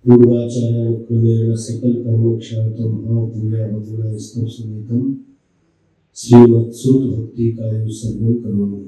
पूर्वाचार्यक्रमेण सकल कर्मक्षार्थम पूजा वंदना स्तव समेतम श्रीमत्सुत भक्ति कायु सर्वं करोमि।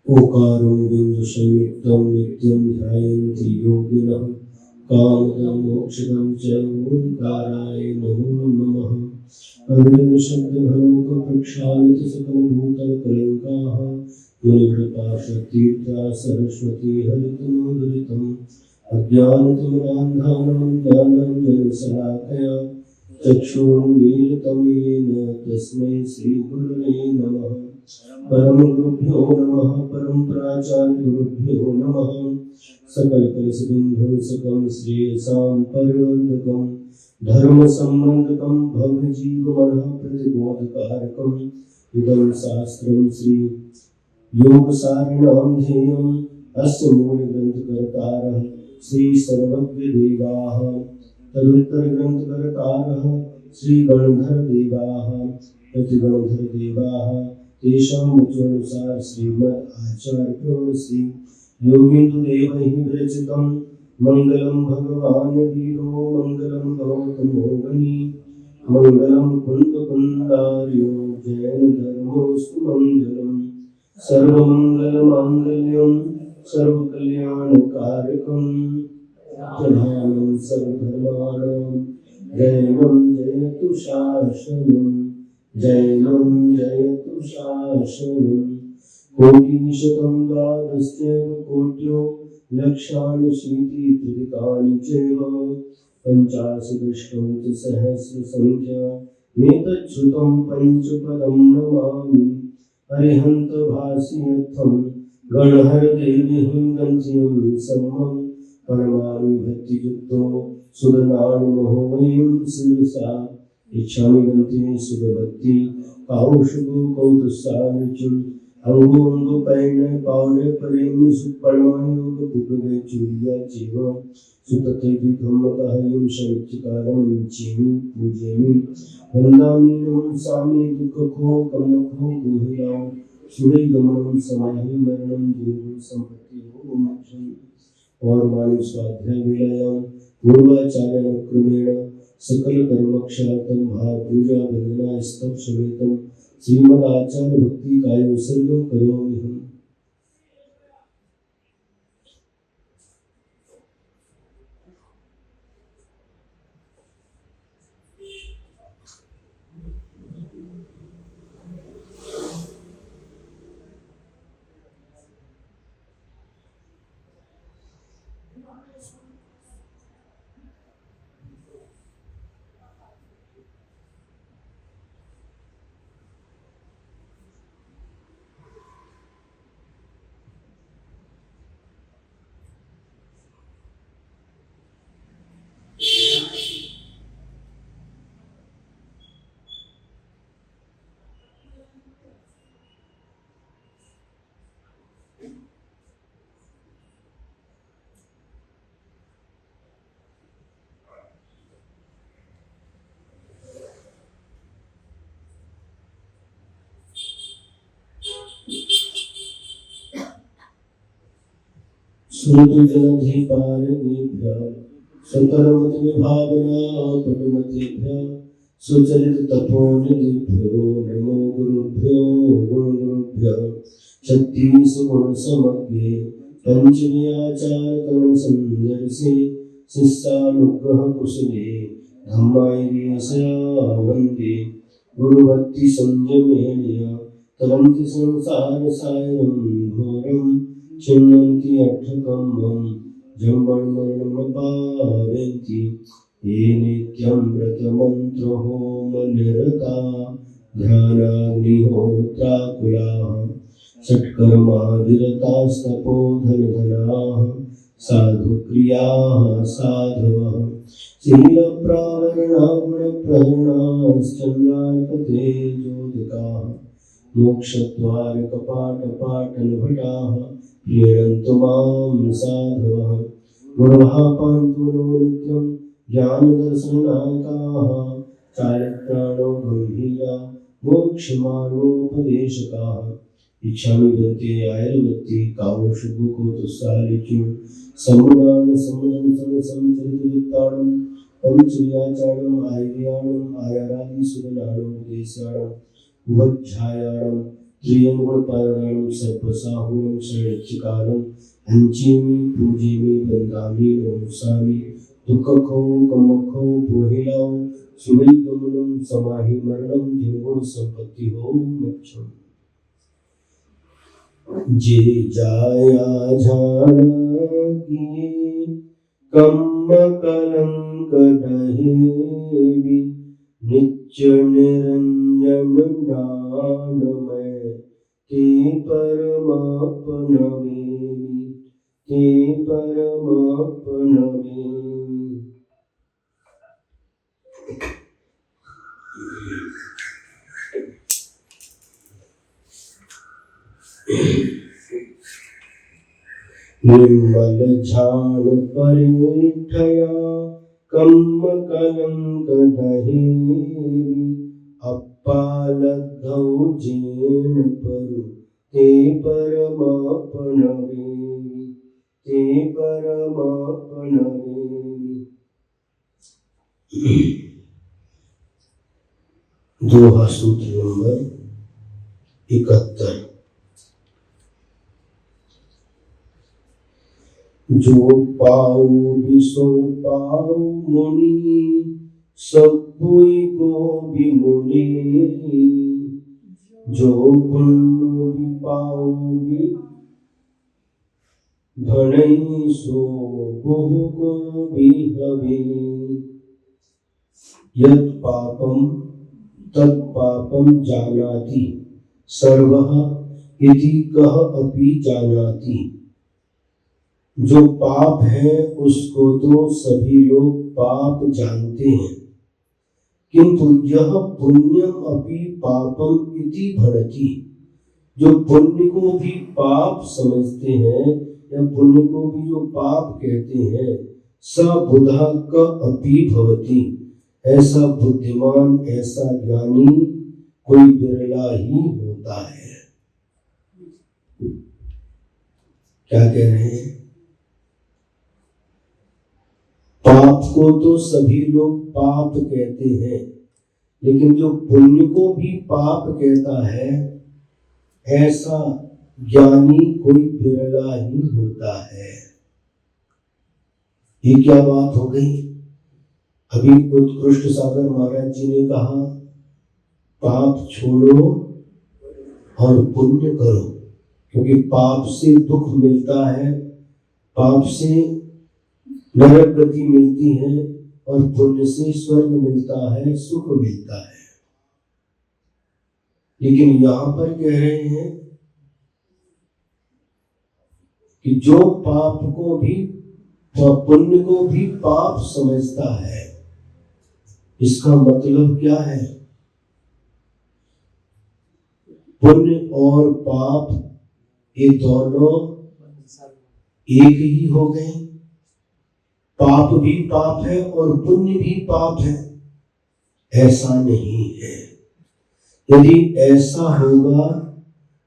ओकारं बिंदु संयुक्तं नित्यं ध्यायन्ति योगिनः कामदं मोक्षदं च ओंकाराय नमो नमः। अग्निं शब्दघनोक प्रक्षालित सकलभूतकलिकाः मुनिकृपाशक्तिर्था सरस्वती हरितमोदरितम् अज्ञानतिमिरान्धानां ज्ञानाञ्जनशलाकया चक्षुरुन्मीलितं येन तस्मै श्रीगुरवे नमः। परम गुरुभ्यो नमः। परम प्राचार्य गुरुभ्यो नमः। सकल कलशबिंधु सकल श्रेयसां परिवर्धकं धर्म संबंधकं भव्य जीवमनः प्रतिबोधकारकं इदं शास्त्रं श्री योग सारणं ध्येयम् अस्य मूल ग्रंथकर्तारः श्री सर्वज्ञ देवाः तदुत्तर ग्रंथकर्तारः श्री गणधर देवाः प्रतिगणधर देवाः तेषां वचनानुसार श्रीमद् आचार्य श्री योगीन्द्र देवैः विरचितं मंगलम भगवान वीरो मंगलम गौतमो मुनि मंगलम कुंद कुंदार्यो जैन धर्मोस्तु मंगलम सर्वमंगल मांगल्यम सर्वकल्याणकारकम प्रधानं सर्वधर्माणां जैनं जयतु शासनम् जैनं जयतु शासनम्। कोटिशतं द्वादशैव कोट्यो लक्षाणि शीतित्रिकानि चैव पञ्चाशदष्टोत्तरसहस्रसंख्या मेतच्छ्रुतं पञ्चपदं नमामि। अरिहन्त भाष्यर्थं गणहरदेवीं गन्त्यं सम्मं परमाणि भक्तियुक्तो सुरनानुमहोमयं शिरसा इच्छामि गन्ते सुरभक्ति कौशुको कौतुसानिचुं अंगो पैन पावने परेमि सुपर्णानि योग पुपगे चूर्या जीव सुतते धम्मकायं शमिचकारं चिमि पूजेमि वन्दामि नमसामि दुःखको कमको गुहियां सुरे गमनं समाहि मरणं जीवन संपत्ति हो मोक्षं। और मानव स्वाध्याय वेलायां पूर्वाचार्य क्रमेण सकल कर्मक्षार्थं भाव पूजा वंदना स्तव समेतम श्रीमद् आचार्य भक्ति कायु सर्वं करोमि हम। श्रुतजनधिपारणेभ्यः सुतरमतिभावना पटुमतेभ्यः सुचरित तपोनिधिभ्यो नमो गुरुभ्यो गुरुभ्यः। छत्तीस गुण समग्रे पंचमी आचार करण संदर्शे शिष्यानुग्रह कुशले धम्मायर्यस्य वन्दे गुरुभक्ति संयमेन तरन्ति संसार सायरं घोरं चिन्वन्ति अर्थकम्मं जन्ममरणं पावन्ति ये नित्यं व्रतमन्त्रहोमनिरता ध्यानाग्निहोत्राकुलाः षट्कर्माविरतास्तपोधनधनाः साधुक्रियाः साधवः शीलप्रावरणागुणप्रहरणाश्चन्द्रार्कतेजोदिताः मोक्षद्वारकपाटपाटनभटाः प्रीणन्तु मां साधवः गुरवः पान्तु नो नित्यं ज्ञानदर्शननायकाः चारित्राणो गम्भीरा मोक्षमार्गोपदेशकाः इच्छामि बन्ते आयुर्वत्ति कावो शुभको तुस्सालिक्यं सम्मुदान सम्मुदं समसंचरितयुक्ताणं पंचव्याचारणम् आयर्याणम् आयारादि सुदनानोपदेशाणम् उभध्यायाणं त्रियंगुणपारायणं सर्पसाहुणं शरणच्चिकालं हंचीमि पूजीमि वन्दामि नमस्सामि दुःखखो कमखो पोहिलाओ सुवैगमनं समाहि मरणं जिनगुण संपत्ति हो मोक्षम् जे जाया झाड़िए कम्म कलंक दहेवी नित्य निरंजन ज्ञानमय ते परमापनवेमी निर्मल झाड़ परिठया कम्म कलंक दहेवी अप्पालद्धौ जेन परु ते परमापनवेमी दोहा सूत्र नंबर 71। जो पाऊ बिसो पाऊ मुनि सब कोई को भी मुनि जो पुण्य भी पाऊ भी धनई सो बहु को भी हवे यत् पापम तत् पापम जानाति सर्वः इति कह अपि जानाति। जो पाप है उसको तो सभी लोग पाप जानते हैं, किंतु यह पुण्यम अपि पापम इति भणति। जो पुण्य को भी पाप समझते हैं या पुण्य को भी जो पाप कहते हैं, स बुधा क अपि भवति। ऐसा बुद्धिमान ऐसा ज्ञानी कोई बिरला ही होता है। क्या कह रहे हैं? पाप को तो सभी लोग पाप कहते हैं, लेकिन जो पुण्य को भी पाप कहता है ऐसा ज्ञानी कोई बिरला ही होता है। ये क्या बात हो गई? अभी उत्कृष्ट सागर महाराज जी ने कहा पाप छोड़ो और पुण्य करो, क्योंकि पाप से दुख मिलता है, पाप से नरक गति मिलती है और पुण्य से स्वर्ग मिलता है, सुख मिलता है। लेकिन यहां पर कह रहे हैं कि जो पाप को भी पुण्य को भी पाप समझता है, इसका मतलब क्या है? पुण्य और पाप ये दोनों एक ही हो गए। पाप भी पाप है और पुण्य भी पाप है, ऐसा नहीं है। यदि ऐसा होगा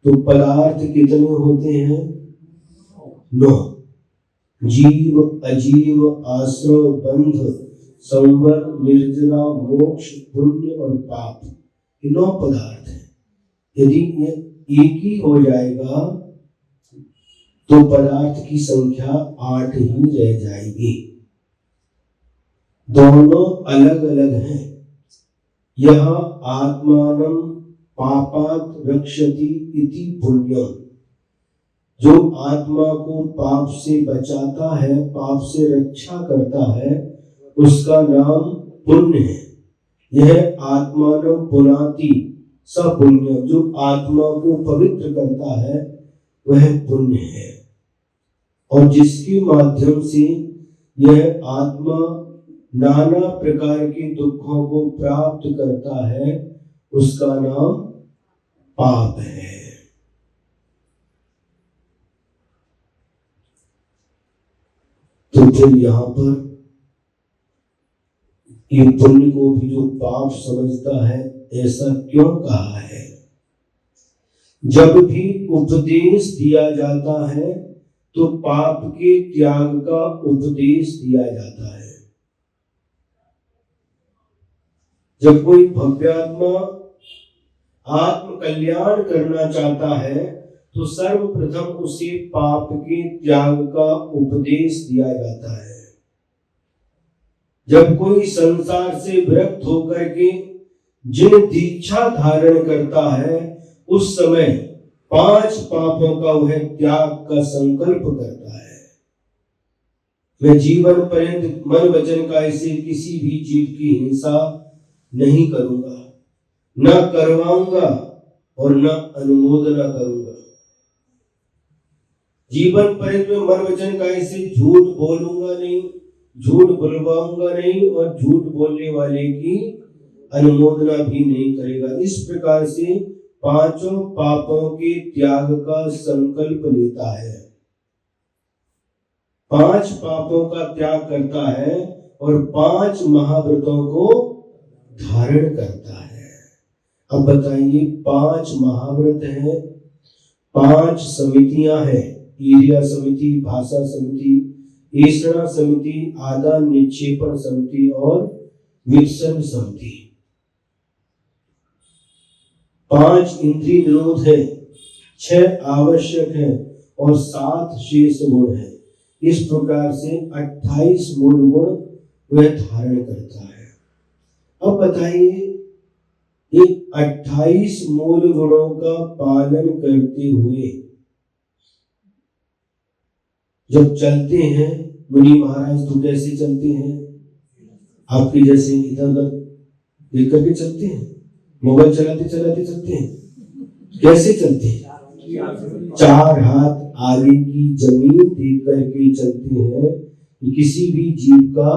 तो पदार्थ कितने होते हैं? 9। जीव, अजीव, आश्रव, बंध, संवर, निर्जरा, मोक्ष, पुण्य और पाप, ये 9 पदार्थ हैं। यदि ये एक ही हो जाएगा तो पदार्थ की संख्या 8 ही रह जाएगी। दोनों अलग अलग हैं। यह आत्मानं पापात् रक्षति इति पुण्यम। जो आत्मा को पाप से बचाता है, पाप से रक्षा करता है, उसका नाम पुण्य है। यह आत्मानो पुनाति स पुण्य, जो आत्मा को पवित्र करता है वह पुण्य है। और जिसके माध्यम से यह आत्मा नाना प्रकार के दुखों को प्राप्त करता है उसका नाम पाप है। तो फिर यहां पर ये पुण्य को भी जो पाप समझता है, ऐसा क्यों कहा है? जब भी उपदेश दिया जाता है तो पाप के त्याग का उपदेश दिया जाता है। जब कोई भव्यात्मा आत्म कल्याण करना चाहता है तो सर्वप्रथम उसे पाप के त्याग का उपदेश दिया जाता है। जब कोई संसार से विरक्त होकर के जिन दीक्षा धारण करता है उस समय 5 पापों का वह त्याग का संकल्प करता है। मैं जीवन पर्यंत मन वचन काया से किसी भी जीव की हिंसा नहीं करूंगा, न करवाऊंगा और न अनुमोदना करूंगा। जीवन पर्यंत में मन वचन काया से झूठ बोलूंगा नहीं, झूठ बुलवाऊंगा नहीं और झूठ बोलने वाले की अनुमोदना भी नहीं करेगा। इस प्रकार से 5 पापों के त्याग का संकल्प लेता है, 5 पापों का त्याग करता है और 5 महाव्रतों को धारण करता है। अब बताइए, 5 महाव्रत हैं, 5 समितियां हैं, ईर्ष्या समिति, भाषा समिति, ईषणा समिति, आदान निक्षेपण समिति और विकसन समिति। 5 इंद्रिय निरोध है, 6 आवश्यक है और 7 शेष गुण है। इस प्रकार से 28 मूल गुण वह धारण करता है। अब बताइए, ये 28 मूल गुणों का पालन करते हुए जब चलते हैं मुनि महाराज, तो कैसे चलते हैं? आपके जैसे इधर उधर देख करके चलते हैं, मोबाइल चलाते चलाते चलते हैं। कैसे चलते हैं? 4 हाथ आगे की जमीन देख करके चलते हैं कि किसी भी जीव का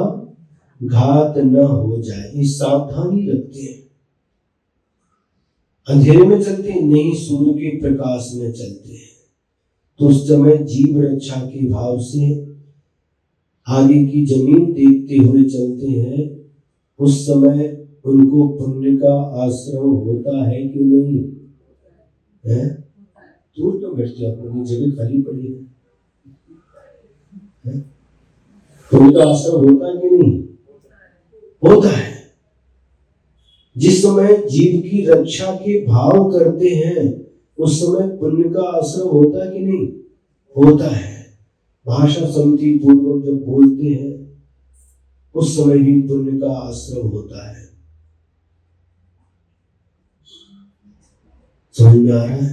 घात न हो जाए, इस सावधानी रखते हैं। अंधेरे में चलते हैं नहीं, सूर्य के प्रकाश में चलते हैं। तो उस समय जीव रक्षा के भाव से आगे की जमीन देखते हुए चलते हैं। उस समय उनको पुण्य का आश्रम होता है कि नहीं है? दूर क्यों बैठते आप लोग? जगह खाली पड़ी है। पुण्य का आश्रम होता है कि नहीं? होता है। जिस समय जीव की रक्षा के भाव करते हैं उस समय पुण्य का आश्रम होता है कि नहीं? होता है। भाषा समिति पूर्वक जब बोलते हैं उस समय भी पुण्य का आश्रम होता है। समझ में आ रहा है?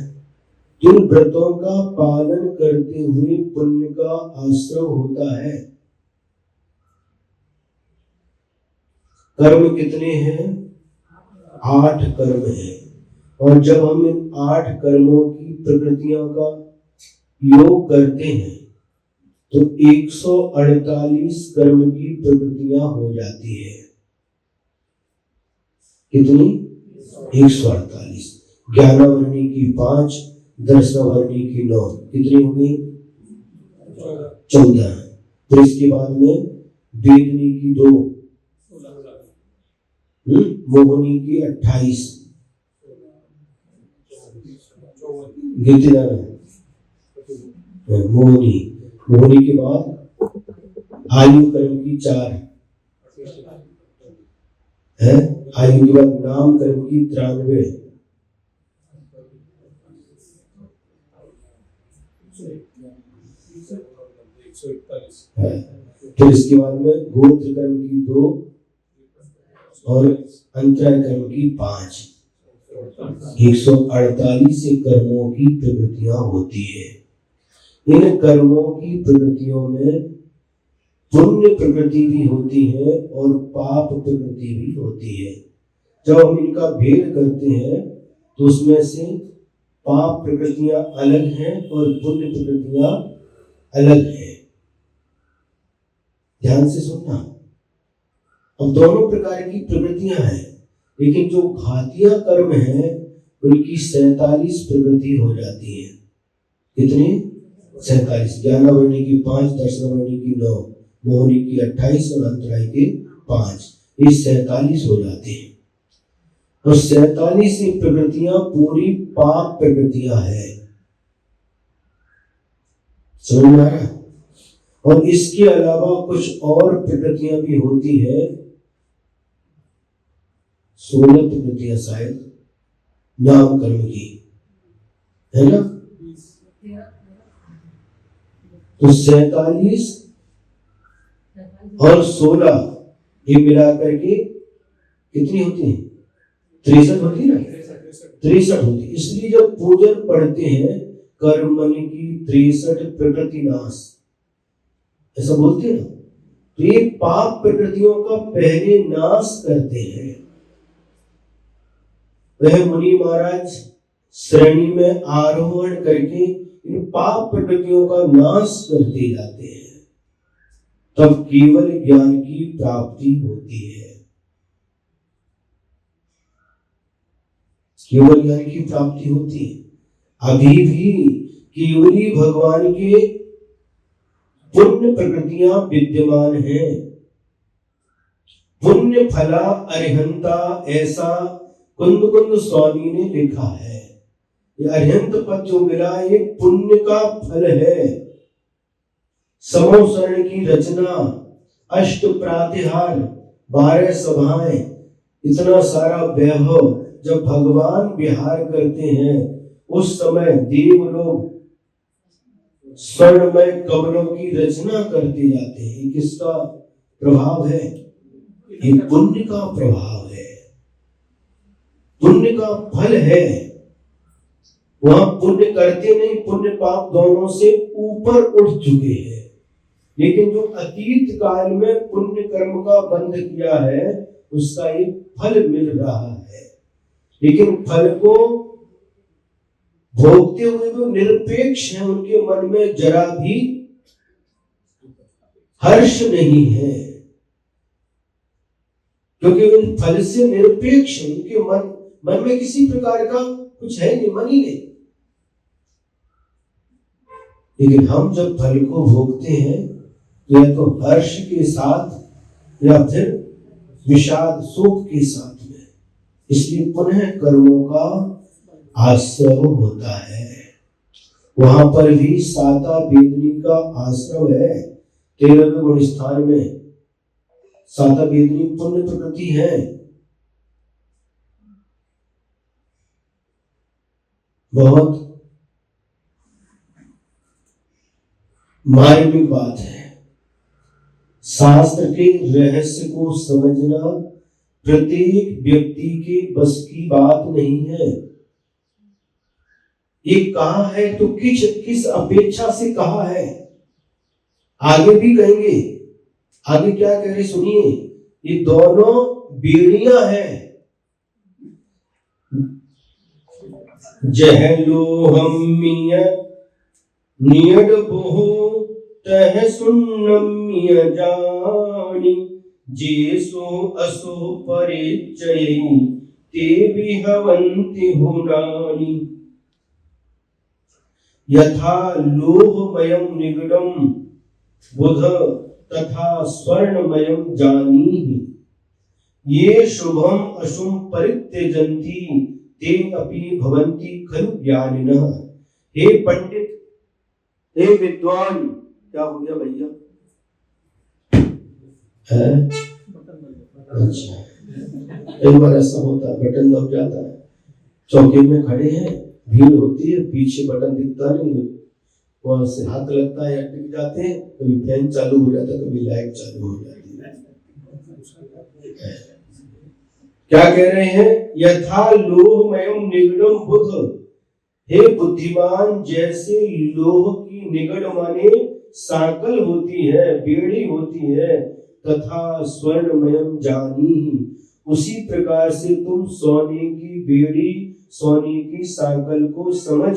इन व्रतों का पालन करते हुए पुण्य का आश्रम होता है। कर्म कितने हैं? 8 कर्म हैं। और जब हम इन 8 कर्मों की प्रकृतियों का योग करते हैं तो 148 कर्म की प्रकृतियां हो जाती है। कितनी? 148। ज्ञानावर्णी की 5, दर्शनावर्णी की 9, कितनी होगी? 14। फिर इसके बाद में वेदनी की 2, मोहनी की 28, मोहनी के बाद आयु कर्म की 4 है, आयु के बाद नाम कर्म की 93 है। फिर इसके बाद में गोत्र कर्म की 2 और अंतराय कर्म की 5। 148 कर्मों की प्रवृत्तियां होती है। इन कर्मों की प्रकृतियों में पुण्य प्रकृति भी होती है और पाप प्रकृति भी होती है। जब हम इनका भेद करते हैं तो उसमें से पाप प्रकृतियां अलग हैं और पुण्य प्रकृतियां अलग हैं। ध्यान से सुनना। अब दोनों प्रकार की प्रकृतियां हैं, लेकिन जो घातिया कर्म है उनकी 47 प्रकृति हो जाती है। कितनी? 47। ज्ञानावरणी की 5, दर्शनावरणी की 9, मोहनी की 28 और अंतराय की 5, ये 47 हो जाते हैं। और 47 प्रकृतियां पूरी पाप प्रकृतियां हैं। समझ में आ रहा? और इसके अलावा कुछ और प्रकृतियां भी होती है, 16 प्रकृतियां शायद नाम कर्म की, है ना? तो 47 और 16 ये मिलाकर के कितनी होती है? 63 होती है ना? 63 होती है। इसलिए जब पूजन पढ़ते हैं कर्मण की 63 प्रकृति नाश, ऐसा बोलते हैं ना, तो ये पाप प्रकृतियों का पहले नाश करते हैं। वह मुनि महाराज श्रेणी में आरोहण करके इन पाप प्रकृतियों का नाश करते जाते हैं, तब केवल ज्ञान की प्राप्ति होती है। केवल ज्ञान की प्राप्ति होती है। अभी भी केवली भगवान के पुण्य प्रकृतियां विद्यमान हैं। पुण्य फला अरिहंता, ऐसा कुंद स्वामी ने लिखा है। ये अरिहंत पद जो मिला ये पुण्य का फल है। समोसरण की रचना, अष्ट प्रातिहार, 12 सभाएं, इतना सारा वैभव जब भगवान विहार करते हैं उस समय देव लोग स्वर्णमय कमलों की रचना करते जाते हैं। किसका प्रभाव है? ये पुण्य का प्रभाव है, पुण्य का फल है। वहां पुण्य करते नहीं, पुण्य पाप दोनों से ऊपर उठ चुके हैं। लेकिन जो अतीत काल में पुण्य कर्म का बंध किया है उसका ये फल मिल रहा है। लेकिन फल को भोगते हुए जो निरपेक्ष है उनके मन में जरा भी हर्ष नहीं है, क्योंकि उन फल से निरपेक्ष उनके मन में किसी प्रकार का कुछ है नहीं, मन ही नहीं। लेकिन हम जब फल को भोगते हैं तो या तो हर्ष के साथ या फिर विषाद शोक के साथ में, इसलिए पुनः कर्मों का आश्रव होता है। वहां पर भी साता वेदनी का आश्रव है। 13वें गुण स्थान में साता वेदनी पुण्य प्रकृति है। बहुत मार्मिक बात है। शास्त्र के रहस्य को समझना प्रत्येक व्यक्ति के बस की बात नहीं है। ये कहा है तो किस अपेक्षा से कहा है, आगे भी कहेंगे। आगे क्या कह रहे सुनिए। ये दोनों बेड़ियां हैं। जहलोहम्य नियड बहु तह सुन्नम्य जानी, जेसो असो परिचय ते विहवन्ति हुनानि। यथा लोहमयं निगडं बुध तथा स्वर्णमयं जानीहि, ये शुभम अशुभ परित्यजन्ति ते अपि भवन्ति खलु ज्ञानिनः। हे पंडित, हे विद्वान, क्या हो गया भैया? अच्छा, एक बार ऐसा होता है, बटन दब जाता है। चौकी में खड़े हैं, भीड़ होती है, पीछे बटन दिखता नहीं, वहां से हाथ लगता है या टिक जाते हैं, कभी फैन चालू हो जाता है, कभी लाइट चालू हो जाती है। क्या कह रहे हैं? यथा लोहमयं निगडं बुध, हे बुद्धिमान, जैसे लोह की निगड़ माने साकल होती है, बेड़ी होती है, तथा स्वर्णमयम जानी, उसी प्रकार से तुम सोने की बेड़ी, सोने की साकल को समझ।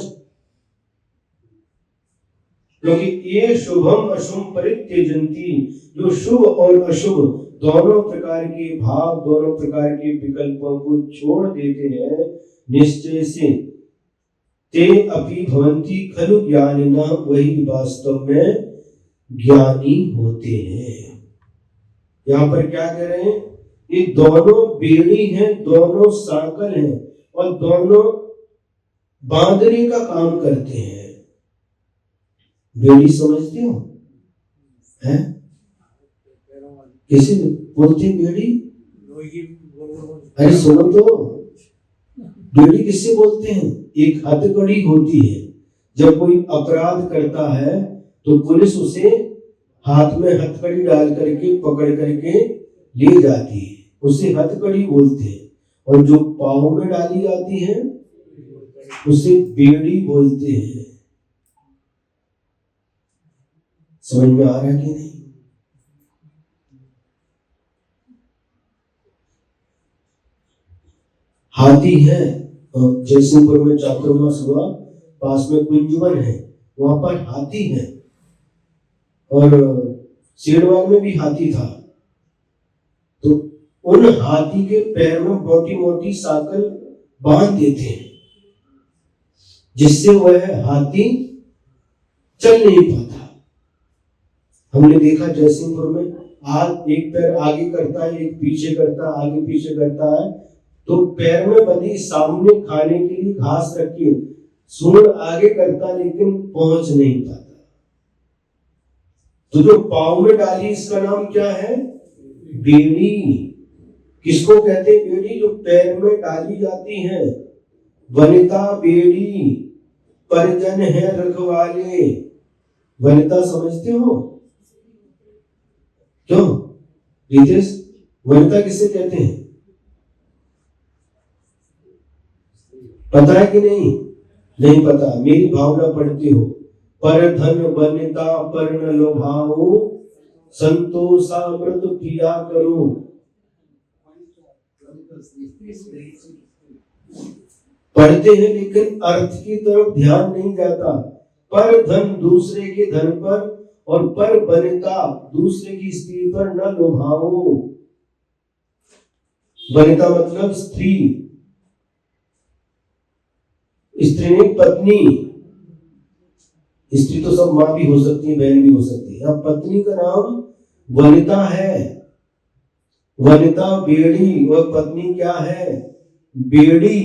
क्योंकि ये शुभम अशुभ परित्यजन्ति, जो शुभ और अशुभ दोनों प्रकार के भाव, दोनों प्रकार के विकल्पों को छोड़ देते हैं निश्चय से, ते अपि भवन्ति खलु ज्ञानिनः, वही वास्तव में ज्ञानी होते हैं। यहाँ पर क्या कह रहे हैं? ये दोनों बेड़ी हैं, दोनों साकल हैं और दोनों बांधने का काम करते हैं। बेड़ी समझते हो? हैं? किसी बोलते बेड़ी? अरे सुनो तो, बेड़ी किससे बोलते हैं? एक हथकड़ी होती है। जब कोई अपराध करता है तो पुलिस उसे हाथ में हथकड़ी डाल करके पकड़ करके ले जाती है, उसे हथकड़ी बोलते हैं। और जो पाँव में डाली जाती है उसे बेड़ी बोलते हैं। समझ में आ रहा है कि नहीं? हाथी है, जयसिंहपुर में चातुर्मास हुआ, पास में कुंजवन है, वहां पर हाथी है। और शेरवाग में भी हाथी था। तो उन हाथी के पैर में मोटी मोटी साकल बांध देते हैं, जिससे वह हाथी चल नहीं पाता। हमने देखा जयसिंहपुर में, आज एक पैर आगे करता है, एक पीछे करता है, आगे पीछे करता है, तो पैर में बंधी सामने खाने के लिए घास रखी, सूंड आगे करता लेकिन पहुंच नहीं पाता। तो जो पाँव में डाली, इसका नाम क्या है? बेड़ी। किसको कहते हैं बेड़ी? जो पैर में डाली जाती है। वनिता बेड़ी, परिजन है रखवाले। वनिता समझते हो? क्यों रितेश, वनिता किसे कहते हैं? पता है कि नहीं? नहीं पता, मेरी भावना पढ़ते हो। पर धन वनिता पर न लोभाओ, संतोषामृत पिया करो। पढ़ते हैं लेकिन अर्थ की तरफ ध्यान नहीं जाता। पर धन दूसरे के धन पर, और पर वनिता दूसरे की स्त्री पर न लोभाओ। वनिता मतलब स्त्री, स्त्री ने पत्नी। स्त्री तो सब मां भी हो सकती है, बहन भी हो सकती है। अब पत्नी का नाम वनिता है। वनिता बेड़ी, और पत्नी क्या है? बेड़ी।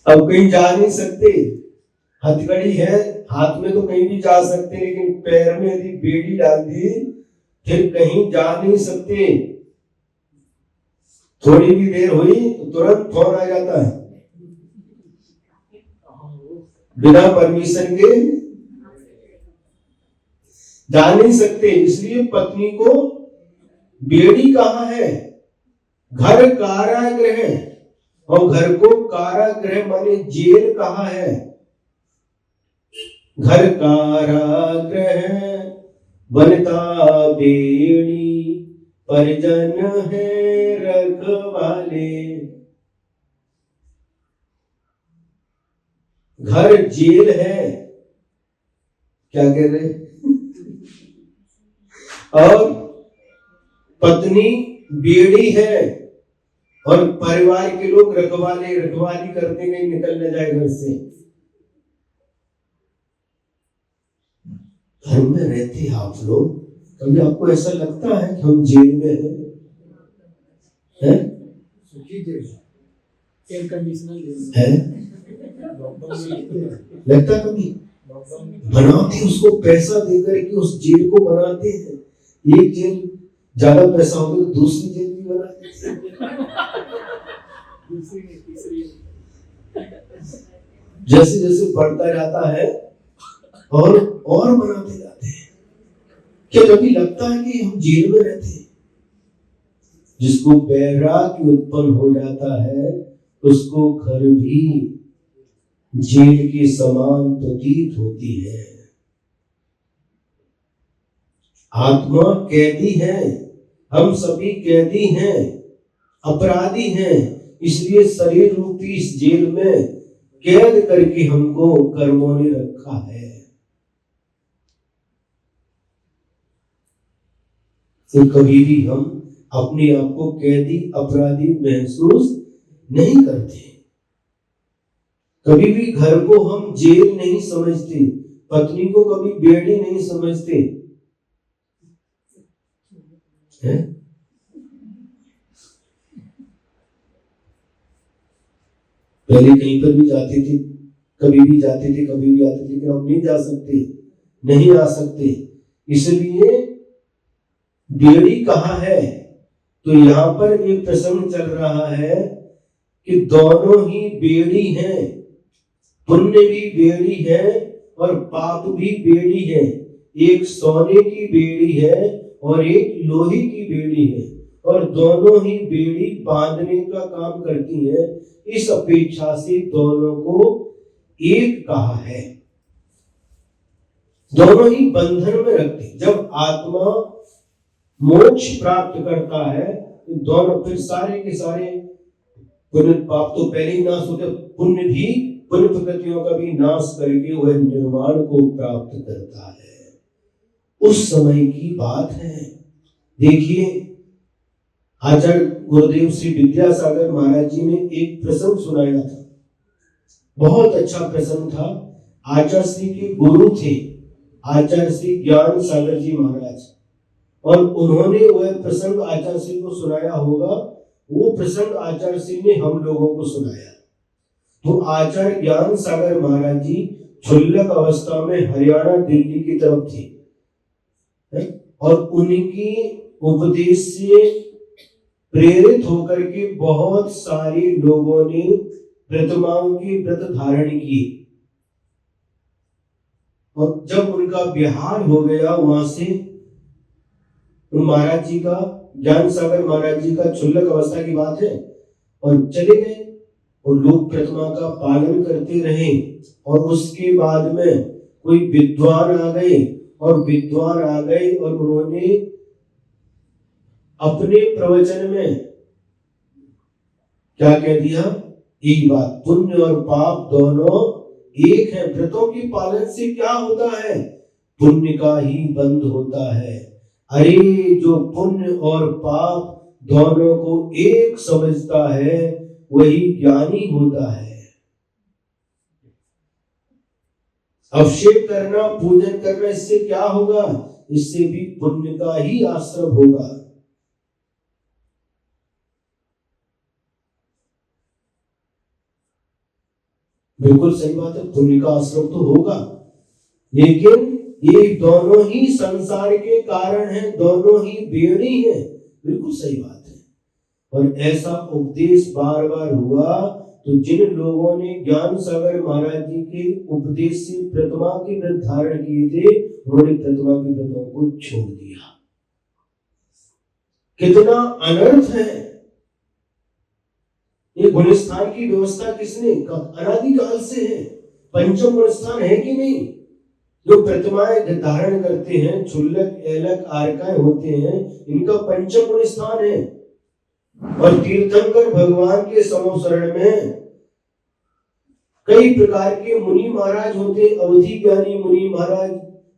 अब कहीं जा नहीं सकते, हथकड़ी है हाथ में तो कहीं भी जा सकते, लेकिन पैर में यदि बेड़ी डाल दी फिर कहीं जा नहीं सकते। थोड़ी भी देर हुई तो तुरंत फोन आ जाता है, बिना परमिशन के जा नहीं सकते। इसलिए पत्नी को बेड़ी कहा है। घर कारागृह, और घर को कारागृह माने जेल कहा है। घर कारागृह, वनिता बेड़ी, परिजन है रखवाले। घर जेल है, क्या कह रहे? और पत्नी बेड़ी है, और परिवार के लोग रखवाले, रखवाली करते कहीं निकल न जाए घर से। घर में रहते आप लोग, कभी आपको ऐसा लगता है कि हम जेल में हैं? एयर कंडीशनर है? लगता कभी? बनाते उसको पैसा देकर के उस जेल को बनाते हैं। एक जेल ज्यादा पैसा होगा तो दूसरी जेल भी बना देते हैं। जैसे जैसे बढ़ता जाता है और बनाते जाते हैं। क्या कभी लगता है कि हम जेल में रहते हैं? जिसको वैराग्य उत्पन्न हो जाता है उसको घर भी जेल के समान प्रतीत होती है। आत्मा कैदी है, हम सभी कैदी हैं, अपराधी हैं, इसलिए शरीर रूपी इस जेल में कैद करके हमको कर्मों ने रखा है। तो कभी भी हम अपने आप को कैदी अपराधी महसूस नहीं करते। कभी भी घर को हम जेल नहीं समझते, पत्नी को कभी बेड़ी नहीं समझते है? पहले कहीं पर भी जाते थे, कभी भी जाते थे, कभी भी आते थे, लेकिन हम नहीं जा सकते, नहीं आ सकते। इसलिए बेड़ी कहाँ है? तो यहाँ पर एक प्रसंग चल रहा है कि दोनों ही बेड़ी हैं, पुण्य भी बेड़ी है और पाप भी बेड़ी है। एक सोने की बेड़ी है और एक लोहे की बेड़ी है, और दोनों ही बेड़ी बांधने का काम करती है। इस अपेक्षा से दोनों को एक कहा है, दोनों ही बंधन में रखते। जब आत्मा मोक्ष प्राप्त करता है तो दोनों फिर सारे के सारे पुण्य पाप तो पहले ही नाश होते, पुण्य भी पुण्य प्रकृतियों का भी नाश करके वह निर्वाण को प्राप्त करता है। उस समय की बात है। देखिए, आचार्य गुरुदेव श्री विद्यासागर महाराज जी ने एक प्रसंग सुनाया था, बहुत अच्छा प्रसंग था। आचार्य श्री के गुरु थे आचार्य श्री ज्ञान सागर जी महाराज, और उन्होंने वह प्रसंग आचार्य श्री को सुनाया होगा। वो प्रसंग आचार्य श्री ने हम लोगों को सुनाया। तो आचार्य ज्ञान सागर महाराज जी क्षुल्लक अवस्था में हरियाणा दिल्ली की तरफ थे, और उनकी उपदेश से प्रेरित होकर के बहुत सारे लोगों ने प्रतिमाओं की व्रत धारण की, और जब उनका विहार हो गया वहां से, महाराज जी का, ज्ञान सागर महाराज जी का क्षुल्लक अवस्था की बात है, और चले गए, और लोग प्रतिमा का पालन करते रहे। और उसके बाद में कोई विद्वान आ गए, और उन्होंने अपने प्रवचन में क्या कह दिया? एक बात, पुण्य और पाप दोनों एक है। व्रतों की पालन से क्या होता है? पुण्य का ही बंध होता है। अरे, जो पुण्य और पाप दोनों को एक समझता है वही ज्ञानी होता है। अभिषेक करना, पूजन करना, इससे क्या होगा? इससे भी पुण्य का ही आश्रय होगा। बिल्कुल सही बात है, पुण्य का आश्रय तो होगा, लेकिन ये दोनों ही संसार के कारण हैं, दोनों ही बेड़ी हैं। बिल्कुल सही बात है। और ऐसा उपदेश बार बार हुआ, तो जिन लोगों ने ज्ञान सागर महाराज जी के उपदेश से प्रतिमा के व्रत धारण किए थे, उन्होंने प्रतिमा के व्रतों को छोड़ दिया। कितना अनर्थ है। ये गुणस्थान की व्यवस्था किसने? अनादिकाल से है। पंचम गुणस्थान है कि नहीं? जो प्रतिमाएं धारण करते हैं, क्षुल्लक, ऐलक, आर्काएं होते हैं, इनका पंचम गुण स्थान है। और तीर्थंकर भगवान के समोसरण में कई प्रकार के मुनि महाराज होते, अवधि ज्ञानी मुनि महाराज,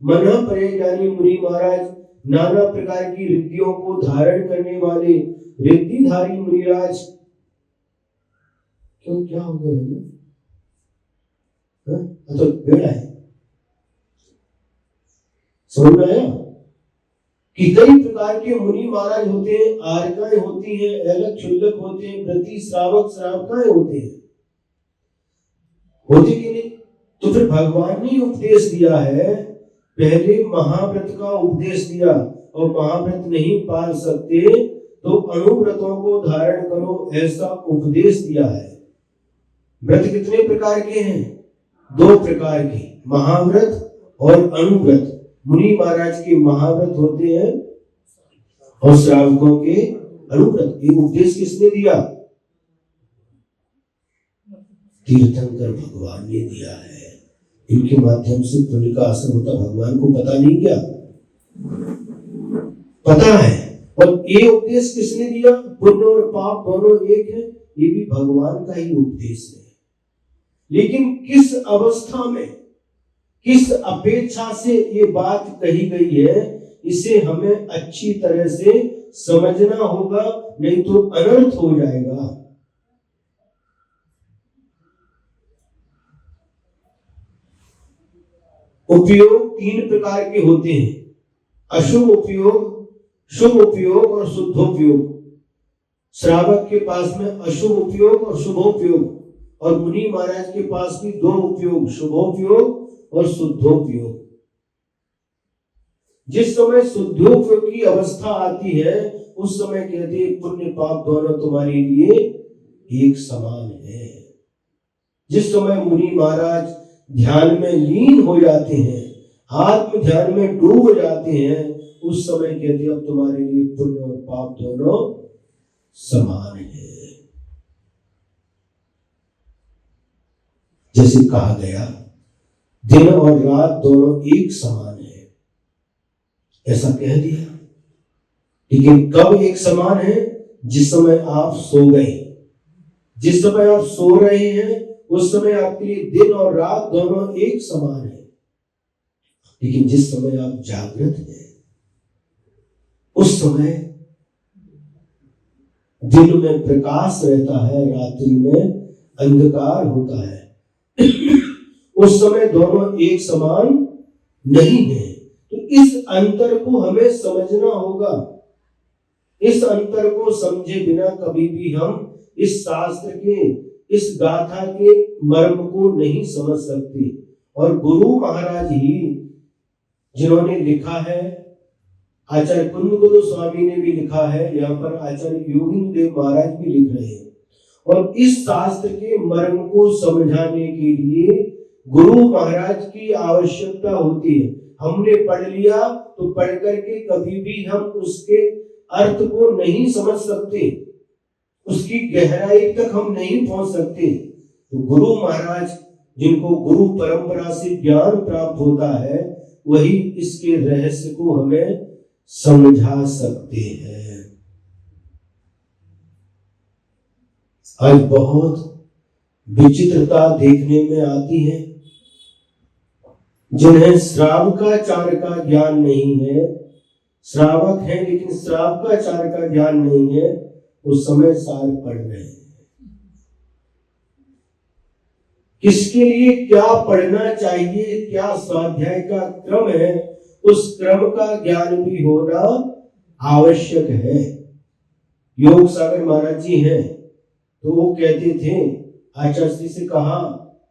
मनः परे ज्ञानी मुनि महाराज, नाना प्रकार की रिद्धियों को धारण करने वाले रिद्धिधारी मुनिराज। क्यों, क्या हो गया भैया? तो बेड़ा है, समझ में आया कि कई प्रकार के मुनि महाराज होते हैं, आर्काएं होती हैं, ऐलक, क्षुल्लक होते हैं, व्रती, श्रावक, श्रावकाएं होते हैं, होते कि नहीं? तो फिर भगवान ने उपदेश दिया है, पहले महाव्रत का उपदेश दिया, और महाव्रत नहीं पाल सकते तो अनुव्रतों को धारण करो, ऐसा उपदेश दिया है। व्रत कितने प्रकार के हैं? 2 प्रकार के, महाव्रत और अनुव्रत। मुनि महाराज के महाव्रत होते हैं और श्रावकों के अनुव्रत। ये उपदेश किसने दिया? तीर्थंकर भगवान ने दिया है। इनके माध्यम से पुण्य का असर होता, भगवान को पता नहीं क्या? पता है। और ये उपदेश किसने दिया? पुण्य और पाप दोनों एक है, ये भी भगवान का ही उपदेश है। लेकिन किस अवस्था में, किस अपेक्षा से ये बात कही गई है, इसे हमें अच्छी तरह से समझना होगा, नहीं तो अनर्थ हो जाएगा। उपयोग 3 प्रकार के होते हैं, अशुभ उपयोग, शुभ उपयोग और शुद्धोपयोग। श्रावक के पास में अशुभ उपयोग और शुभोपयोग, और मुनि महाराज के पास भी 2 उपयोग, शुभोपयोग और शुद्धोपयोग। जिस समय शुद्धोपयोग की अवस्था आती है, उस समय कहते हैं पुण्य पाप दोनों तुम्हारे लिए एक समान है। जिस समय मुनि महाराज ध्यान में लीन हो जाते हैं, आत्म ध्यान में डूब जाते हैं, उस समय कहते हैं अब तुम्हारे लिए पुण्य और पाप दोनों समान है। जैसे कहा गया दिन और रात दोनों एक समान है, ऐसा कह दिया। लेकिन कब एक समान है? जिस समय आप सो गए, जिस समय आप सो रहे हैं, उस समय आपके लिए दिन और रात दोनों एक समान है। लेकिन जिस समय आप जागृत हैं, उस समय दिन में प्रकाश रहता है, रात्रि में अंधकार होता है। उस समय दोनों एक समान नहीं है। तो इस अंतर को हमें समझना होगा। इस अंतर को समझे बिना कभी भी हम इस शास्त्र के, इस गाथा के मर्म को नहीं समझ सकते। और गुरु महाराज ही जिन्होंने लिखा है, आचार्य कुंद स्वामी ने भी लिखा है, यहाँ पर आचार्य योगिंद्र देव महाराज भी लिख रहे हैं। और इस शास्त्र के मर्म को समझाने के लिए गुरु महाराज की आवश्यकता होती है। हमने पढ़ लिया तो पढ़ करके कभी भी हम उसके अर्थ को नहीं समझ सकते, उसकी गहराई तक हम नहीं पहुंच सकते। तो गुरु महाराज, जिनको गुरु परंपरा से ज्ञान प्राप्त होता है, वही इसके रहस्य को हमें समझा सकते हैं। आज बहुत विचित्रता देखने में आती है। जिन्हें श्रावकाचार का ज्ञान नहीं है, श्रावक है लेकिन श्रावकाचार का ज्ञान नहीं है, उस समय सार पढ़ रहे हैं। किसके लिए क्या पढ़ना चाहिए, क्या स्वाध्याय का क्रम है, उस क्रम का ज्ञान भी होना आवश्यक है। योग सागर महाराज जी हैं, तो वो कहते थे, आचार्य श्री से कहा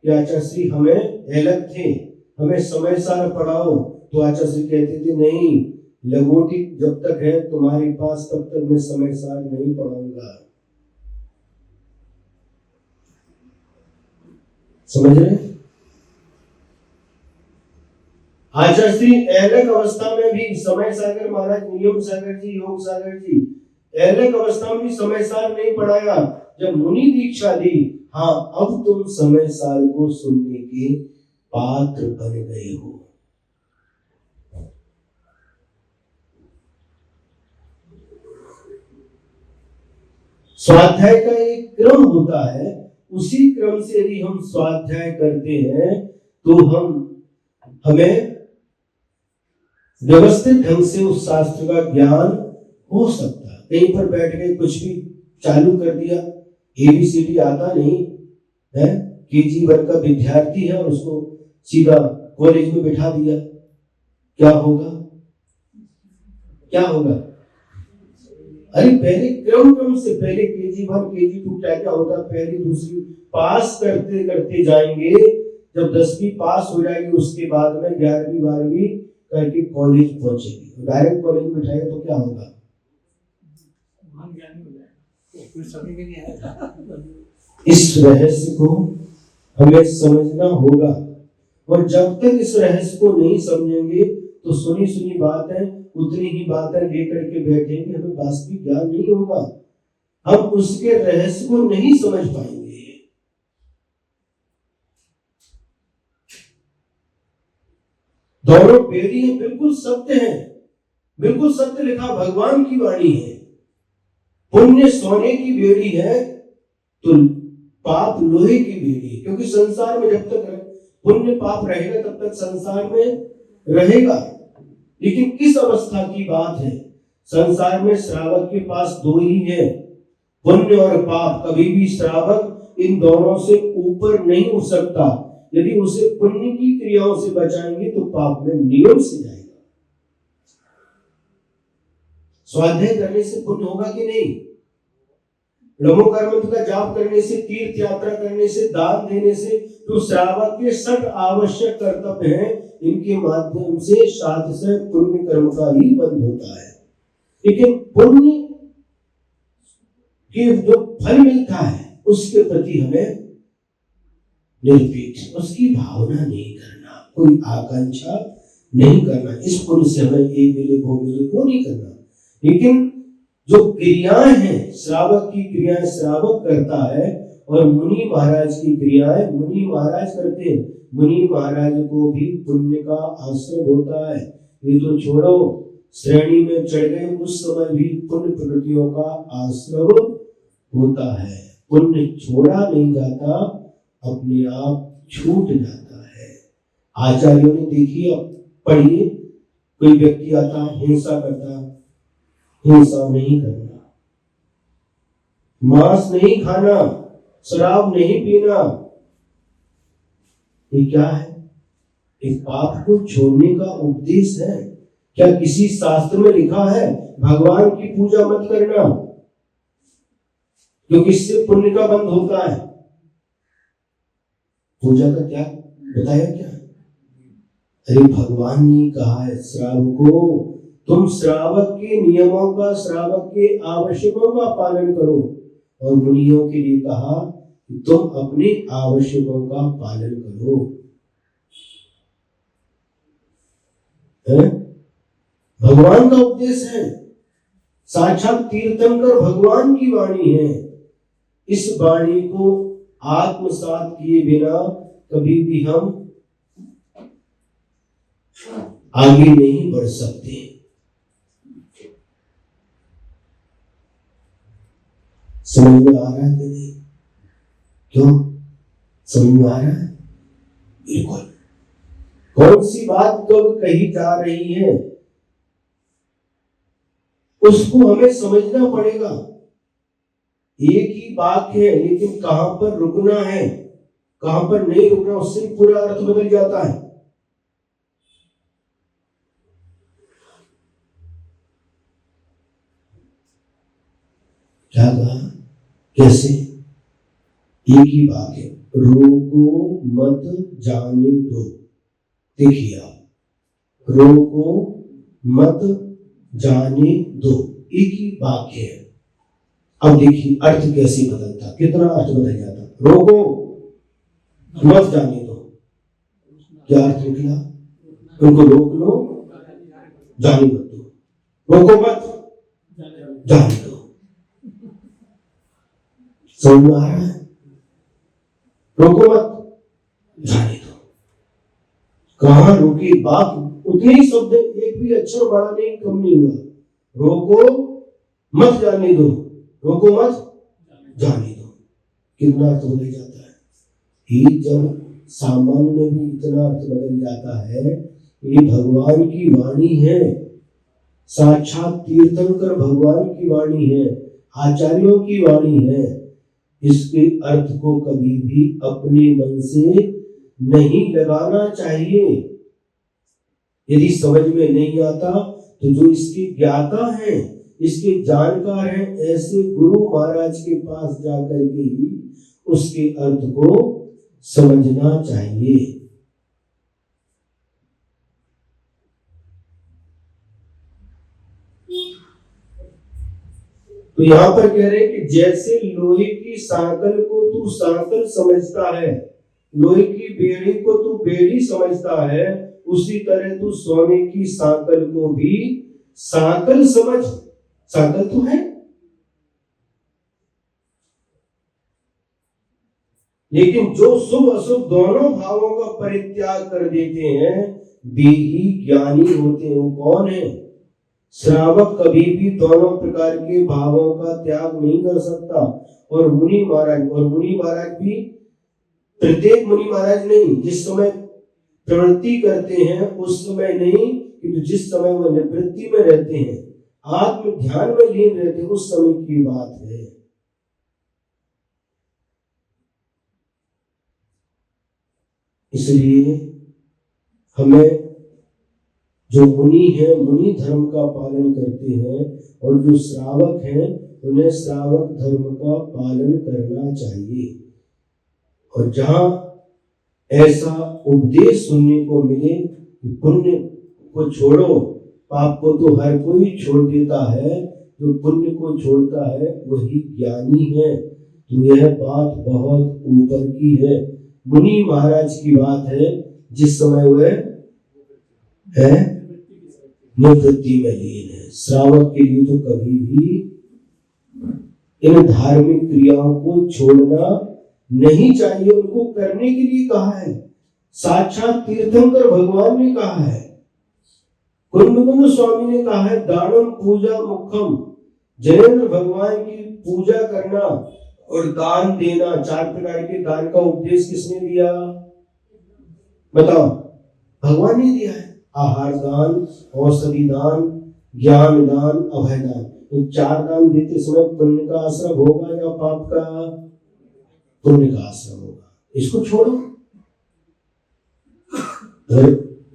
कि आचार्य श्री हमें अलग थे, हमें समय सार पढ़ाओ। तो आचार्य श्री कहते थे नहीं, लंगोटी जब तक है तुम्हारे पास तब तक मैं समय सार नहीं पढ़ाऊंगा। समझ रहे? आचार्य श्री अलग अवस्था में भी, समय सागर महाराज, नियम सागर जी, योग सागर जी, अलग अवस्था में भी समय सार नहीं पढ़ाया। जब मुनि दीक्षा दी, हाँ अब तुम समय सार को सुनने के पात्र बन गए हो। स्वाध्याय का एक क्रम होता है, उसी क्रम से यदि हम स्वाध्याय करते हैं तो हमें व्यवस्थित ढंग से उस शास्त्र का ज्ञान हो सकता है। कहीं पर बैठ के कुछ भी चालू कर दिया, ABCD आता नहीं है, KG1 का विद्यार्थी है और उसको सीधा कॉलेज में बिठा दिया, क्या होगा? क्या होगा? अरे पहले क्रम से, पहले KG1 KG2 क्या होता, पहली दूसरी पास करते करते जाएंगे। जब 10वीं पास हो जाएगी, उसके बाद में 11वीं 12वीं करके कॉलेज पहुंचेगी। डायरेक्ट कॉलेज में बिठाएगा तो क्या होगा? इस रहस्य को हमें समझना होगा। और जब तक इस रहस्य को नहीं समझेंगे तो सुनी सुनी बात है उतनी ही बातें लेकर के बैठेंगे, हमें वास्तविक ज्ञान नहीं होगा, हम उसके रहस्य को नहीं समझ पाएंगे। दोनों बेड़ियां बिल्कुल सत्य हैं, बिल्कुल सत्य लिखा भगवान की वाणी है। पुण्य सोने की बेड़ी है तो पाप लोहे की बेड़ी है, क्योंकि संसार में जब तक पुण्य पाप रहेगा तब तक संसार में रहेगा। लेकिन किस अवस्था की बात है? संसार में श्रावक के पास दो ही है, पुण्य और पाप। कभी भी श्रावक इन दोनों से ऊपर नहीं उठ सकता। यदि उसे पुण्य की क्रियाओं से बचाएंगे तो पाप में नियम से जाएगा। स्वाध्याय करने से पुण्य होगा कि नहीं? ब्रह्मकर्म का जाप करने से, तीर्थ यात्रा करने से, दान देने से, तो श्रावक के षट आवश्यक कर्तव्य हैं, इनके माध्यम से शास्त्र पुण्य कर्म का ही बंध होता है। लेकिन पुण्य के जो फल मिलता है उसके प्रति हमें निरपेक्ष, उसकी भावना नहीं करना, कोई आकांक्षा नहीं करना। इस पुण्य से हमें ये मिले वो मिले वो नहीं करना। लेकिन जो क्रियाएं हैं, श्रावक की क्रियाएं श्रावक करता है और मुनि महाराज की क्रियाएं मुनि महाराज करते हैं। मुनि महाराज को भी पुण्य का आश्रय होता है। ये तो छोड़ो, श्रेणी में चढ़ गए उस समय भी पुण्य प्रवृत्तियों का आश्रय होता है। पुण्य छोड़ा नहीं जाता, अपने आप छूट जाता है। आचार्यों ने देखिए, अब पढ़िए, कोई व्यक्ति आता है हिंसा करता, हिंसा नहीं करना, मांस नहीं खाना, शराब नहीं पीना, ये क्या है? एक पाप को छोड़ने का उपदेश है। क्या किसी शास्त्र में लिखा है भगवान की पूजा मत करना, क्योंकि इससे पुण्य का बंध होता है? पूजा का क्या बताया? क्या अरे भगवान ने कहा है श्रावको, तुम श्रावक के नियमों का, श्रावक के आवश्यकों का पालन करो। और मुनियों के लिए कहा कि तुम अपने आवश्यकों का पालन करो। है? भगवान का उपदेश है, साक्षात तीर्थंकर भगवान की वाणी है। इस वाणी को आत्मसात किए बिना कभी भी हम आगे नहीं बढ़ सकते। समझ में आ रहा है कि नहीं? क्यों समझ में आ रहा है? बिल्कुल। कौन सी बात कब कही जा रही है उसको हमें समझना पड़ेगा। एक ही बात है, लेकिन कहां पर रुकना है, कहां पर नहीं रुकना, उससे पूरा अर्थ बदल जाता है। क्या कहा? कैसे? एक ही बात है, रोको मत जाने दो। देखिए आप, रोको मत जाने दो, एक ही वाक्य है। अब देखिए अर्थ कैसे बदलता, कितना अर्थ बदल जाता। रोको मत जाने दो, क्या अर्थ निकला? उनको रोक लो, जाने मत दो। रोको मत जाने दो। समझ में आ रहा है? रोको मत जाने दो। कहां रोकी? बात उतने ही शब्द, एक भी अक्षर बड़ा नहीं कम नहीं हुआ। रोको मत जाने दो, रोको मत जाने दो। कितना अर्थ बदल जाता है। ही जब सामान्य में भी इतना अर्थ बदल जाता है, ये भगवान की वाणी है, साक्षात तीर्थंकर भगवान की वाणी है, आचार्यों की वाणी है। इसके अर्थ को कभी भी अपने मन से नहीं लगाना चाहिए। यदि समझ में नहीं आता तो जो इसके ज्ञाता हैं, इसके जानकार हैं, ऐसे गुरु महाराज के पास जाकर के ही उसके अर्थ को समझना चाहिए। तो यहां पर कह रहे हैं कि जैसे लोहे की सांकल को तू सांकल समझता है, लोहे की बेड़ी को तू बेड़ी समझता है, उसी तरह तू सोने की सांकल को भी साकल समझ, साकल तो है, लेकिन जो शुभ अशुभ दोनों भावों का परित्याग कर देते हैं वे ही ज्ञानी होते हैं। वो कौन है? श्रावक कभी भी दोनों प्रकार के भावों का त्याग नहीं कर सकता। और मुनि महाराज भी, प्रत्येक मुनि महाराज नहीं, जिस समय प्रवृत्ति करते हैं उस समय नहीं, किंतु जिस समय वह निवृत्ति में रहते हैं, आत्म ध्यान में लीन रहते हैं, उस समय की बात है। इसलिए हमें जो मुनि है मुनि धर्म का पालन करते हैं, और जो श्रावक हैं उन्हें श्रावक धर्म का पालन करना चाहिए। और जहां ऐसा उपदेश सुनने को मिले कि पुण्य को छोड़ो, पाप को तो हर कोई छोड़ देता है, जो पुण्य को छोड़ता है वही ज्ञानी है, तो यह बात बहुत ऊपर की है। मुनि महाराज की बात है, जिस समय वह है निवृत्ति में लीन है। श्रावक के लिए तो कभी भी इन धार्मिक क्रियाओं को छोड़ना नहीं चाहिए, उनको करने के लिए कहा है। साक्षात तीर्थंकर भगवान ने कहा है, कुंद स्वामी ने कहा है, दानम पूजा मुखम, जैनेन्द्र भगवान की पूजा करना और दान देना। 4 प्रकार के दान का उपदेश किसने दिया? बताओ, भगवान ने दिया है। आहार दान, औषधि दान, ज्ञान दान, अभय दान। इन 4 दान देते समय पुण्य का आश्रम होगा या पाप का? पुण्य का आश्रम होगा। इसको छोड़ो,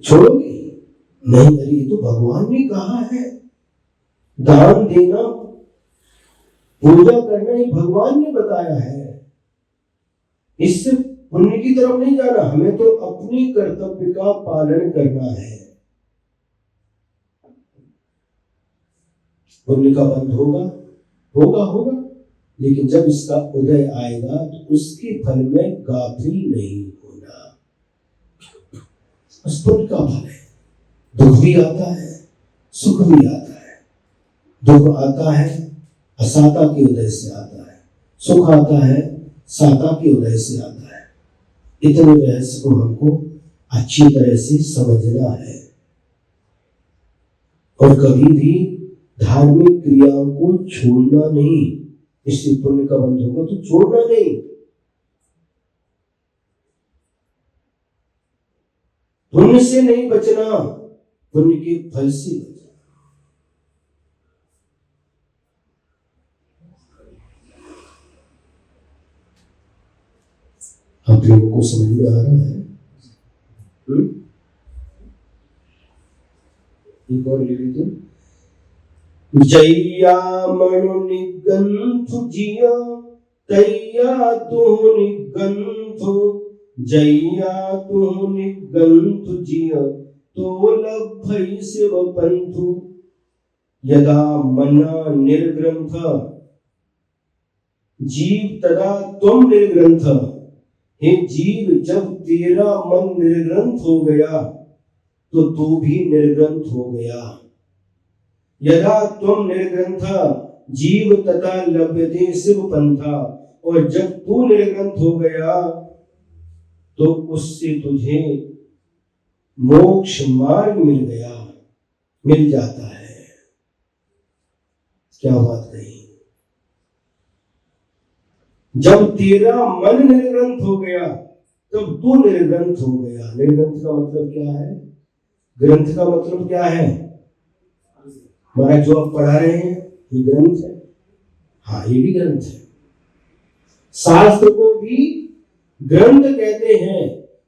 छोड़ोगे नहीं? अरे ये तो भगवान ने कहा है, दान देना, पूजा करना, ये भगवान ने बताया है। इससे पुण्य की तरफ नहीं जाना, हमें तो अपने कर्तव्य का पालन करना है। पुण्य का बंध होगा, लेकिन जब इसका उदय आएगा तो उसके फल में गाफिल नहीं होना। बस पुण्य का फल है। दुख भी आता है, सुख भी आता है। दुख आता है असाता के उदय से आता है, सुख आता है साता के उदय से आता है। इतने रहस्य को हमको अच्छी तरह से समझना है, और कभी भी धार्मिक क्रियाओं को छोड़ना नहीं। इससे पुण्य का बंध होगा तो छोड़ना नहीं। पुण्य से नहीं बचना, पुण्य के फल से बचना। आप लोगों को समझ में आ रहा है? एक और ले लीजिए। जैया मनु निगंथु जिया, तैया तू निगंथु, जैया तू निगंथु जिया, तो लभई शिव पंथु। यदा मना निर्ग्रंथ जीव तदा तुम निर्ग्रंथ। हे जीव, जब तेरा मन निर्ग्रंथ हो गया तो तू भी निर्ग्रंथ हो गया। यदा तुम निर्ग्रंथ जीव तथा लभ्यते शिव पंथा। और जब तू निर्ग्रंथ हो गया तो उससे तुझे मोक्ष मार्ग मिल जाता है। क्या बात कही? जब तेरा मन निर्ग्रंथ हो गया तब तू निर्ग्रंथ हो गया। निर्ग्रंथ का मतलब क्या है? ग्रंथ का मतलब क्या है? हमारा जो आप पढ़ा रहे हैं ये ग्रंथ है। हाँ, ये भी ग्रंथ है। शास्त्र को भी ग्रंथ कहते हैं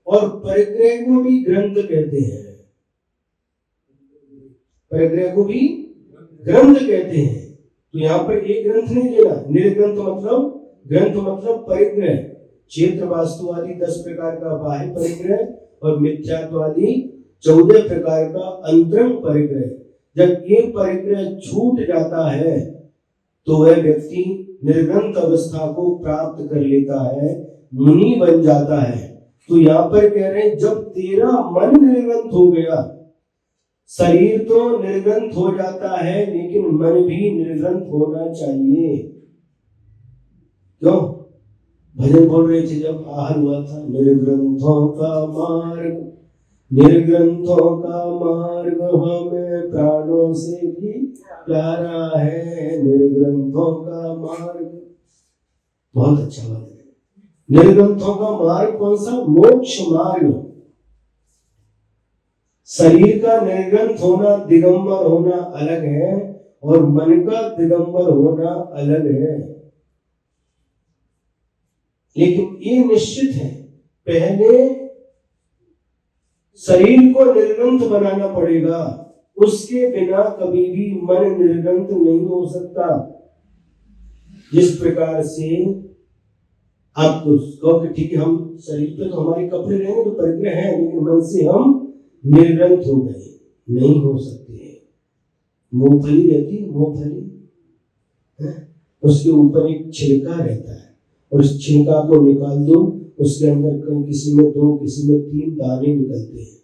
और परिग्रह को भी ग्रंथ कहते हैं। परिग्रह को भी ग्रंथ कहते हैं। तो यहाँ पर एक ग्रंथ नहीं लेना। निर्ग्रंथ मतलब, ग्रंथ मतलब परिग्रह। क्षेत्रवास्तुवादी 10 प्रकार का बाह्य परिग्रह और मिथ्यात्वादी 14 प्रकार का अंतरंग परिग्रह। जब ये परिग्रह छूट जाता है तो वह व्यक्ति निर्ग्रंथ अवस्था को प्राप्त कर लेता है, मुनि बन जाता है। तो यहाँ पर कह रहे हैं, जब तेरा मन निर्ग्रंथ हो गया शरीर तो निर्ग्रंथ हो जाता है, लेकिन मन भी निर्ग्रंथ होना चाहिए। क्यों? भजन बोल रहे थे जब आहार हुआ था, निर्ग्रंथों का मार्ग, निर्ग्रंथों का मार्ग हमें प्राणों से भी प्यारा है, निर्ग्रंथों का मार्ग। बहुत अच्छा बात है। निर्ग्रंथों का मार्ग कौन सा? मोक्ष मार्ग। शरीर का निर्ग्रंथ होना, दिगंबर होना अलग है, और मन का दिगंबर होना अलग है। लेकिन ये निश्चित है, पहले शरीर को निर्ग्रंथ बनाना पड़ेगा, उसके बिना कभी भी मन निर्ग्रंथ नहीं हो सकता। जिस प्रकार से आप कहो कि ठीक है, हम शरीर पे तो हमारे कपड़े रहेंगे तो परिग्रह है, लेकिन मन से हम निर्ग्रंथ हो गए, नहीं हो सकते हैं। मूंगफली रहती है, मूंगफली, उसके ऊपर एक छिलका रहता है, और उस छिलका को निकाल दो, उसके अंदर किसी में 2 किसी में 3 दाने निकलते हैं,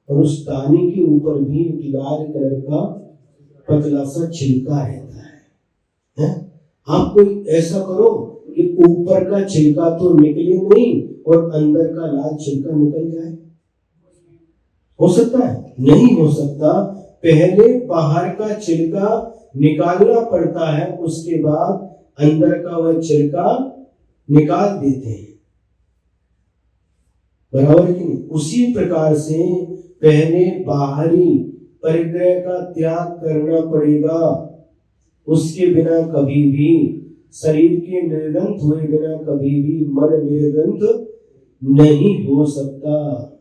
और उस दाने के ऊपर भी एक लाल कलर का पतला सा छिलका रहता है। आप कोई ऐसा करो कि ऊपर का छिलका तो निकले नहीं और अंदर का लाल छिलका निकल जाए, हो सकता है? नहीं हो सकता। पहले बाहर का छिलका निकालना पड़ता है, उसके बाद अंदर का वह छिलका निकाल देते हैं। बराबर कि नहीं? उसी प्रकार से पहले बाहरी परिग्रह का त्याग करना पड़ेगा, उसके बिना कभी भी शरीर के निर्ग्रंथ हुए बिना कभी भी मन निर्ग्रंथ नहीं हो सकता।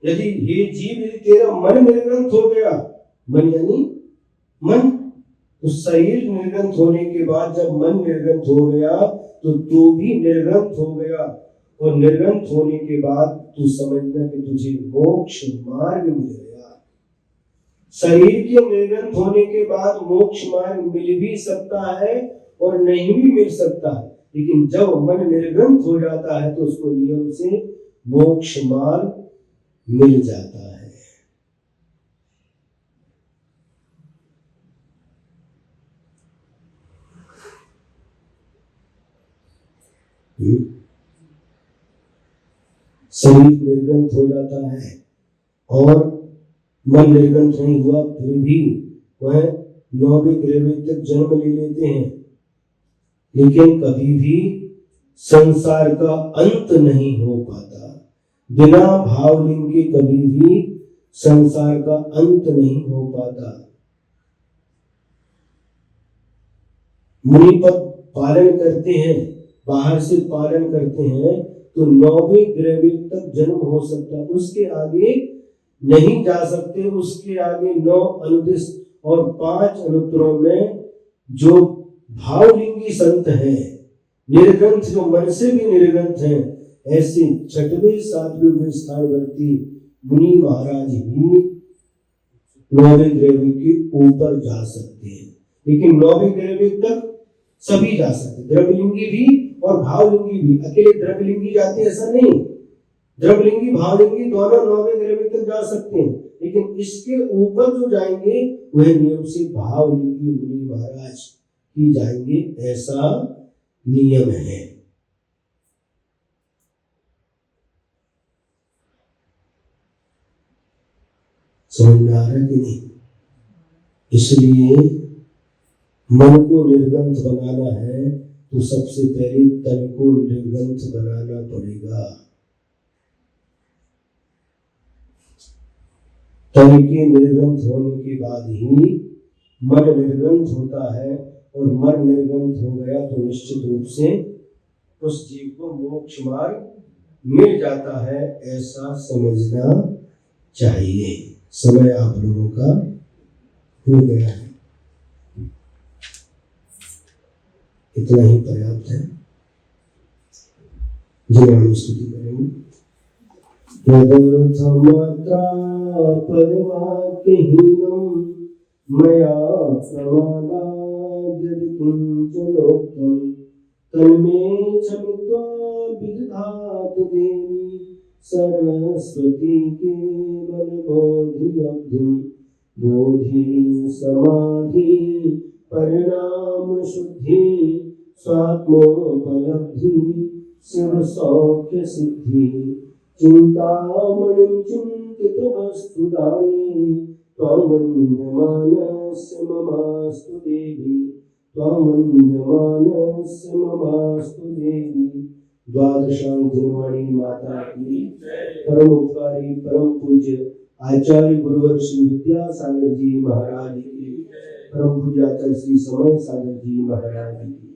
यदि ये जीव, यदि तेरा मन निर्ग्रंथ हो गया, मन यानी मन, तो शरीर निर्ग्रंथ होने के बाद जब मन निर्ग्रंथ हो गया तो तू भी निर्ग्रंथ हो गया, और निर्ग्रंथ होने के बाद तू समझना कि तुझे मोक्ष मार्ग मिल गया। शरीर के निर्ग्रंथ होने के बाद मोक्ष मार्ग मिल भी सकता है और नहीं भी मिल सकता है, लेकिन जब मन निर्ग्रंथ हो जाता है तो उसको नियम से मोक्ष मार्ग मिल जाता है। शरीर निर्ग्रंथ हो जाता है और मन निर्ग्रंथ नहीं हुआ, फिर भी वह 9वें ग्रह तक जन्म ले लेते हैं, लेकिन कभी भी संसार का अंत नहीं हो पाता। बिना भावलिंग के कभी भी संसार का अंत नहीं हो पाता। मुनि पद पालन करते हैं, बाहर से पालन करते हैं, तो 9वें ग्रह तक जन्म हो सकता है, उसके आगे नहीं जा सकते। उसके आगे 9 अनुदिश और 5 अनुत्तरों में जो भावलिंगी संत हैं, निर्ग्रंथ, जो मन से भी निर्ग्रंथ हैं, ऐसे 6वें 7वें स्थानवर्ती मुनि महाराज ही 9वें ग्रह के ऊपर जा सकते हैं। लेकिन 9वें ग्रह तक सभी जा सकते, द्रव्यलिंगी भी और भावलिंगी भी। अकेले द्रव्यलिंगी जाते ऐसा नहीं, द्रव्यलिंगी भावलिंगी दोनों 9वें ग्रह तक जा सकते हैं, लेकिन इसके ऊपर जो जाएंगे वह नियम से भावलिंगी मुनि महाराज ही जाएंगे, ऐसा नियम है। समझ में आ रहा है कि नहीं? इसलिए मन को निर्ग्रंथ बनाना है तो सबसे पहले तन को निर्ग्रंथ बनाना पड़ेगा। तन के निर्ग्रंथ होने के बाद ही मन निर्ग्रंथ होता है, और मन निर्ग्रंथ हो गया तो निश्चित रूप से उस जीव को मोक्ष मार्ग मिल जाता है, ऐसा समझना चाहिए। समय आप लोगों का हो गया है, इतना ही पर्याप्त है। जय स्तुति करेंगे। मया तन्मे क्षमित्वा विदधातु देवी सरस्वती केवल बोधिलब्धिं बोधि समाधि परिणाम शुद्धि स्वात्मोपलब्धि शिव सौख्य सिद्धि चिंतामणिं चिंतित वस्तुदाने त्वमन्यमानस्य ममास्तु देवी त्वमन्यमानस्य ममास्तु देवी। द्वादशांकुरवाणी माता की परम उपकारी परम पूज्य आचार्य गुरुवर श्री विद्यासागर जी महाराज की परम पूज्य आचार्य श्री समय सागर जी महाराज की